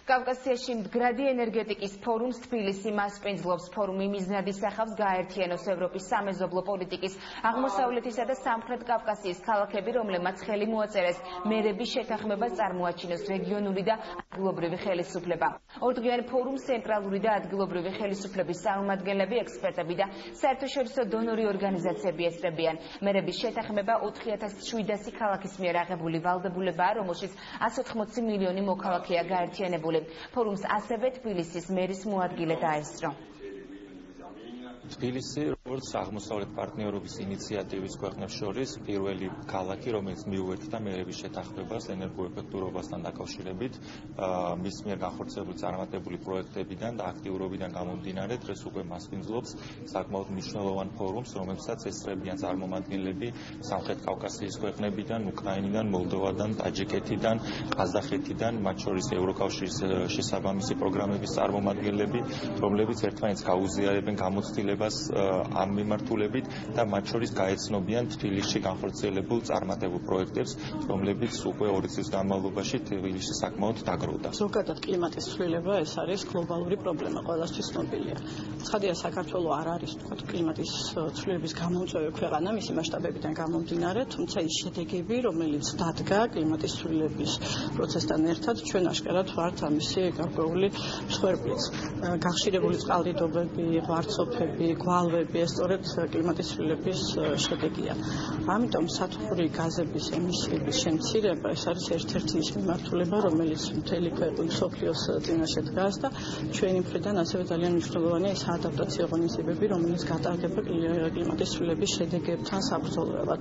კავკასიაში მდგრადი ენერგეტიკის ფორუმს თბილისი მასპინძლობს. ფორუმი მიზნად ისახავს გააერთიანოს ევროპის სამეზობლო პოლიტიკის აღმოსავლეთისა და სამხრეთ კავკასიის ქალაქები, რომლებმაც ხელი მოაწერეს მერების შეთანხმებას წარმოაჩინოს რეგიონული და ადგილობრივი ხელისუფლება. ორდღიურ ფორუმს ცენტრალური და ადგილობრივი ხელისუფლების წარმომადგენლები, ექსპერტები და საერთაშორისო დონორი ორგანიზაციები ესწრებიან. მერების შეთანხმება 4700 ქალაქის მიერ აღებული ვალდებულებაა, რომელშიც 180 მილიონი მოქალაქეა გაერთიანებული. ფორუმს ასევე თბილისის მერის მოადგილე დაესწრო. თბილისი, როგორც აღმოსავლეთ პარტნიორობის ინიციატივის ქვეყნებს შორის პირველი ქალაქი, რომელიც მიუერთდა მერების შეთანხმებას ენერგოეფექტურობასთან დაკავშირებით, მის მიერ განხორციელებული წარმატებული პროექტებიდან და აქტიურობიდან გამომდინარე, დღეს უკვე მასპინძლობს საკმაოდ მნიშვნელოვან ფორუმს, რომელსაც ესწრებიან წარმომადგენლები სამხრეთ კავკასიის ქვეყნებიდან, უკრაინიდან, მოლდოვადან, ტაჯიკეთიდან, ყაზახეთიდან, მათ შორის ევროკავშირის შესაბამისი პროგრამების წარმომადგენლები, რომლებიც ერთმანეთს გაუზიარებენ გამოცდილებას ამ მიმართულებით და მათ შორის გაეცნობიან თბილისში განხორციელებულ წარმატებულ პროექტებს, რომლებიც უკვე 2 წლის განმავლობაში თბილისში საკმაოდ დაგროვდა. ზოგადად კლიმატის ცვლილება ეს არის გლობალური პრობლემა, ყველასთვის ცნობილია. ცხადია, საქართველო არ არის კლიმატის ცვლილების გამომწვევი ქვეყანა მისი მასშტაბებიდან გამომდინარე, თუმცა ის შედეგები, რომელიც დადგა კლიმატის ცვლილების პროცესთან ერთად, ჩვენ აშკარად ვართ ამისი გარკვეული მსხვერპლიც. გახშირებული წყალდიდობები, ღვარცოფები, გვალვები, ეს სწორედ კლიმატის ცვლილების შედეგია. ამიტომ სათბური გაზების ემისიების შემცირება ეს არის ერთ-ერთი ის მიმართულება, რომელიც მთელი მსოფლიოს წინაშე დგას და ჩვენი მხრიდან ასევე ძალიან მნიშვნელოვანია ეს ადაპტაციო ღონისძიებები, რომელიც გატარდება კლიმატის ცვლილების შედეგებთან საბრძოლველად.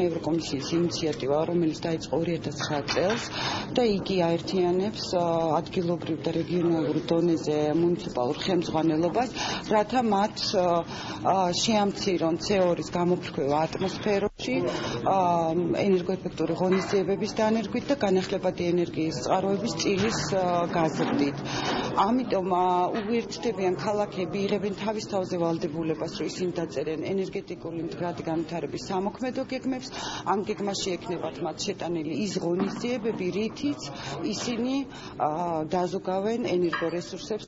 ევროკომისიის ინიციატივა, რომელიც დაიწყო 2009 წელს და იგი აერთიანებს ადგილობრივ და რეგიონალურ დონეზე მუნიციპალურ ხელმძღვანელობას, რათა მათ შეამცირონ CO2-ის გამოფრქვევა ატმოსფეროში, ენერგოეფექტური ღონისძიებების დანერგვით და განახლებადი ენერგიის წყაროების წილის გაზრდით. ამიტომ უერთდებიან ქალაქები, იღებენ თავის თავზე ვალდებულებას, რომ ისინი დაწერენ ენერგეტიკული მდგრადი განვითარების სამოქმედო გეგმებს, ამ გეგმაში ექნებათ მათ შეტანილი ის ღონისძიებები, რითიც ისინი დაზოგავენ ენერგორესურსებს